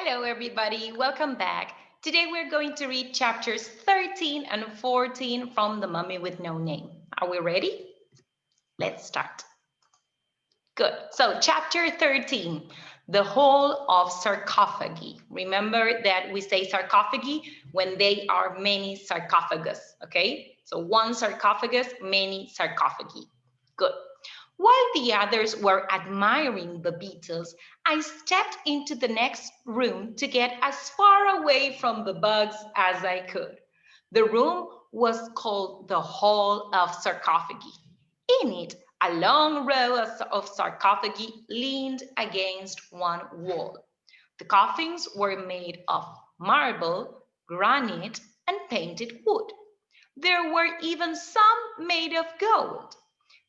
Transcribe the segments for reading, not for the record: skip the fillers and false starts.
Hello, everybody. Welcome back. Today we're going to read chapters 13 and 14 from The Mummy with No Name. Are we ready? Let's start. Good. So, chapter 13, the whole of sarcophagi. Remember that we say sarcophagi when they are many sarcophagus. Okay? So, one sarcophagus, many sarcophagi. Good. While the others were admiring the beetles, I stepped into the next room to get as far away from the bugs as I could. The room was called the Hall of Sarcophagi. In it, a long row of sarcophagi leaned against one wall. The coffins were made of marble, granite, and painted wood. There were even some made of gold.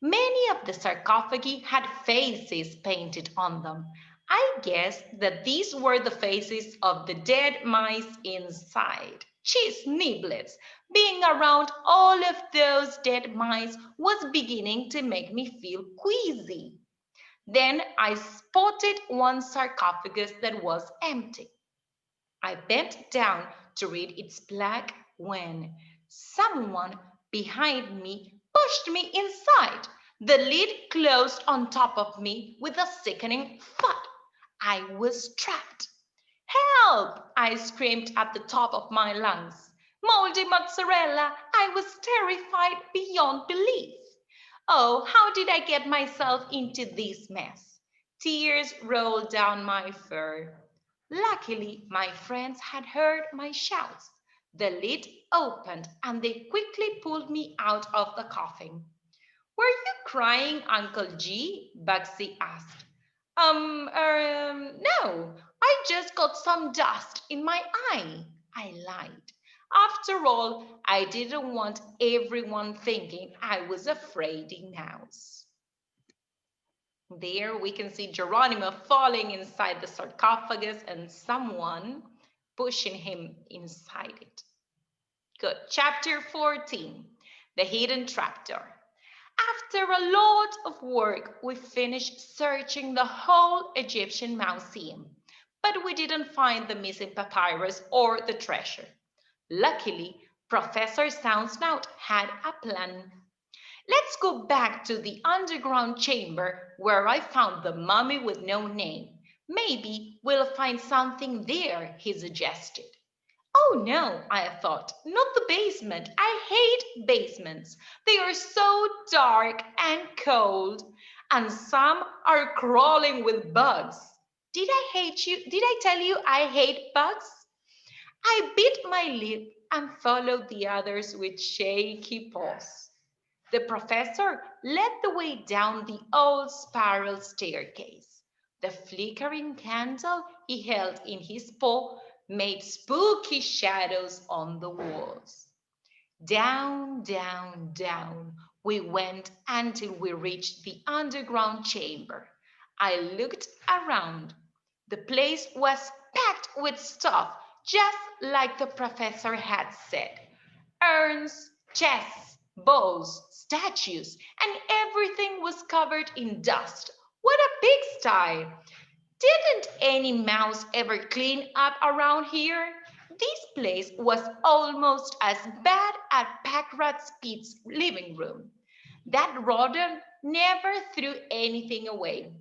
Many of the sarcophagi had faces painted on them. I guess that these were the faces of the dead mice inside. Cheese niblets! Being around all of those dead mice was beginning to make me feel queasy. Then I spotted one sarcophagus that was empty. I bent down to read its plaque when someone behind me pushed me inside. The lid closed on top of me with a sickening thud. I was trapped. Help! I screamed at the top of my lungs. Moldy mozzarella! I was terrified beyond belief. Oh, how did I get myself into this mess? Tears rolled down my fur. Luckily, my friends had heard my shouts. The lid opened and they quickly pulled me out of the coffin. Were you crying, Uncle G? Bugsy asked. No, I just got some dust in my eye, I lied. After all, I didn't want everyone thinking I was a fraidy mouse. There we can see Geronimo falling inside the sarcophagus and someone pushing him inside it. Good. Chapter 14, the hidden trapdoor. After a lot of work, we finished searching the whole Egyptian museum, but we didn't find the missing papyrus or the treasure. Luckily, Professor Soundsnout had a plan. Let's go back to the underground chamber where I found the mummy with no name. Maybe we'll find something there, he suggested. Oh no, I thought, not the basement. I hate basements. They are so dark and cold, and some are crawling with bugs. Did I hate you? Did I tell you I hate bugs? I bit my lip and followed the others with shaky paws. The professor led the way down the old spiral staircase. The flickering candle he held in his paw made spooky shadows on the walls. Down, down, down we went until we reached the underground chamber. I looked around. The place was packed with stuff, just like the professor had said. Urns, chests, bowls, statues, and everything was covered in dust. What a pigsty! Didn't any mouse ever clean up around here? This place was almost as bad as Packrat's Pete's living room. That rodent never threw anything away.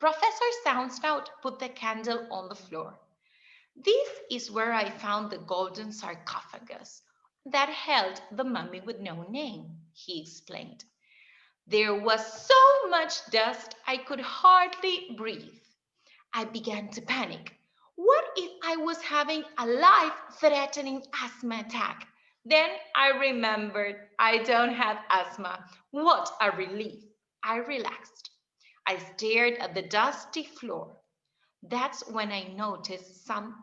Professor Soundsnout put the candle on the floor. This is where I found the golden sarcophagus that held the mummy with no name, he explained. There was so much dust I could hardly breathe. I began to panic. What if I was having a life-threatening asthma attack? Then I remembered I don't have asthma. What a relief. I relaxed. I stared at the dusty floor. That's when I noticed some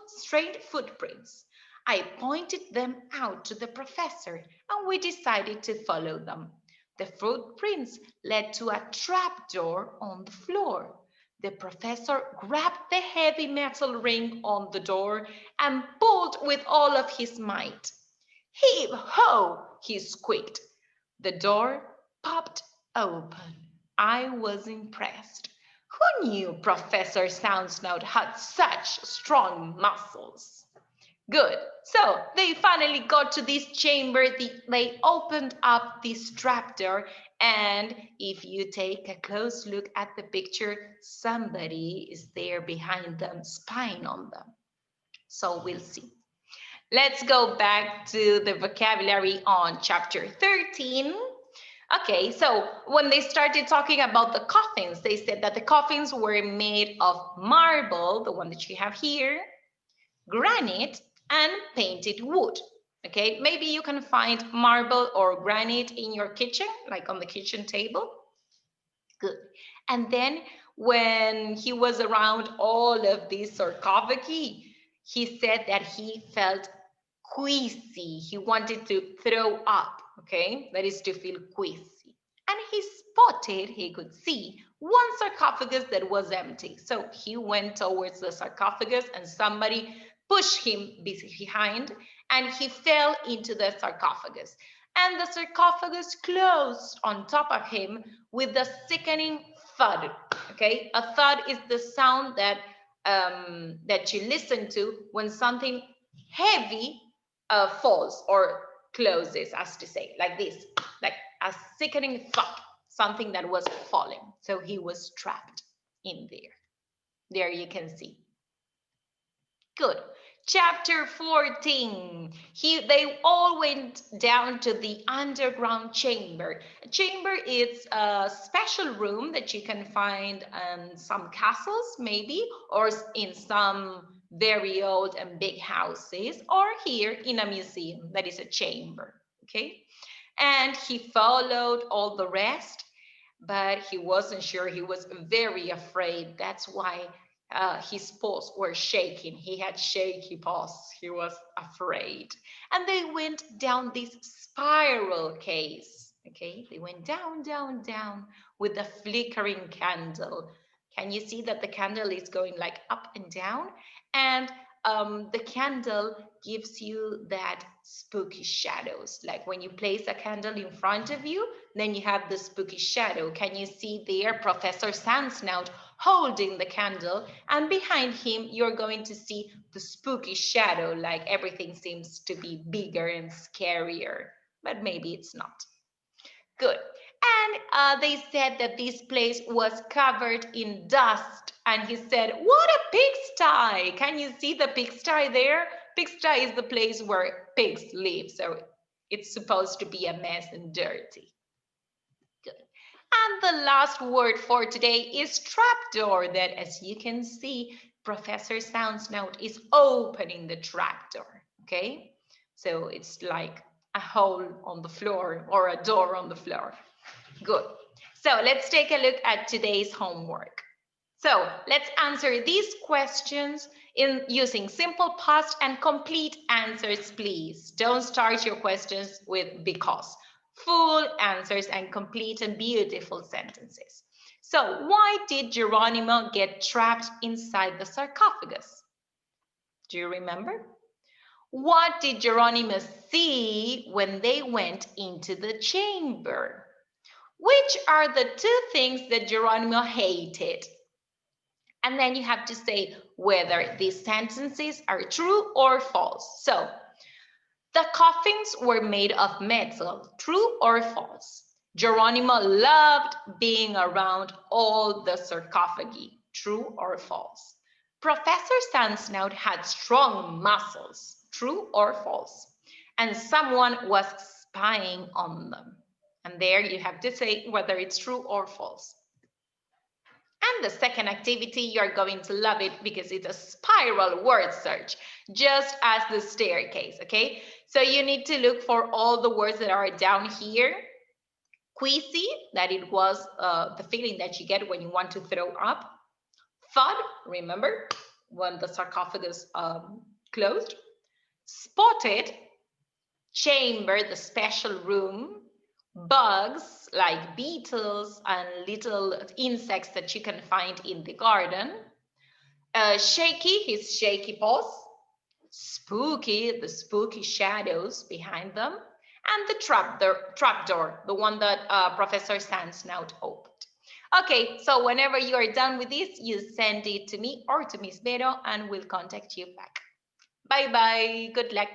strange footprints. I pointed them out to the professor and we decided to follow them. The footprints led to a trapdoor on the floor. The professor grabbed the heavy metal ring on the door and pulled with all of his might. Heave ho! He squeaked. The door popped open. I was impressed. Who knew Professor Soundsnout had such strong muscles? Good. So they finally got to this chamber. They opened up this trapdoor. And if you take a close look at the picture, somebody is there behind them, spying on them. So we'll see. Let's go back to the vocabulary on chapter 13. Okay, so when they started talking about the coffins, they said that the coffins were made of marble, the one that you have here, granite, and painted wood. Okay, maybe you can find marble or granite in your kitchen, like on the kitchen table. Good. And then when he was around all of these sarcophagi, he said that he felt queasy. He wanted to throw up, okay? That is to feel queasy. And he could see one sarcophagus that was empty. So he went towards the sarcophagus and somebody pushed him behind and he fell into the sarcophagus. And the sarcophagus closed on top of him with a sickening thud. Okay, a thud is the sound that that you listen to when something heavy falls or closes, as to say, like this, like a sickening thud, something that was falling. So he was trapped in there. There you can see. Good. Chapter 14. They all went down to the underground chamber. A chamber is a special room that you can find in some castles, maybe, or in some very old and big houses, or here in a museum that is a chamber. Okay. And he followed all the rest, but he wasn't sure. He was very afraid. That's why his paws were shaking. He had shaky paws. He was afraid. And they went down this spiral case. Okay, they went down, down, down with a flickering candle. Can you see that the candle is going like up and down? And the candle gives you that spooky shadows. Like when you place a candle in front of you, then you have the spooky shadow. Can you see there Professor Sandsnout holding the candle, and behind him you're going to see the spooky shadow, like everything seems to be bigger and scarier, but maybe it's not. Good. And they said that this place was covered in dust, and he said, what a pigsty. Can you see the pigsty there? Pigsty is the place where pigs live, so it's supposed to be a mess and dirty. And the last word for today is trapdoor, that as you can see, Professor Soundsnout is opening the trapdoor, okay? So it's like a hole on the floor or a door on the floor. Good. So let's take a look at today's homework. So let's answer these questions in using simple past and complete answers, please. Don't start your questions with because. Full answers and complete and beautiful sentences. So why did Geronimo get trapped inside the sarcophagus? Do you remember? What did Geronimo see when they went into the chamber? Which are the two things that Geronimo hated? And then you have to say whether these sentences are true or false. So, the coffins were made of metal, true or false? Geronimo loved being around all the sarcophagi, true or false? Professor Sandsnout had strong muscles, true or false? And someone was spying on them. And there you have to say whether it's true or false. And the second activity, you're going to love it because it's a spiral word search, just as the staircase, okay? So you need to look for all the words that are down here. Queasy, that it was the feeling that you get when you want to throw up. Thud, remember, when the sarcophagus closed. Spotted, chamber, the special room. Bugs like beetles and little insects that you can find in the garden. Shaky, his shaky paws. Spooky, the spooky shadows behind them. And the trapdoor, the one that Professor Sandsnout opened. Okay, so whenever you are done with this, you send it to me or to Miss Vero and we'll contact you back. Bye bye. Good luck.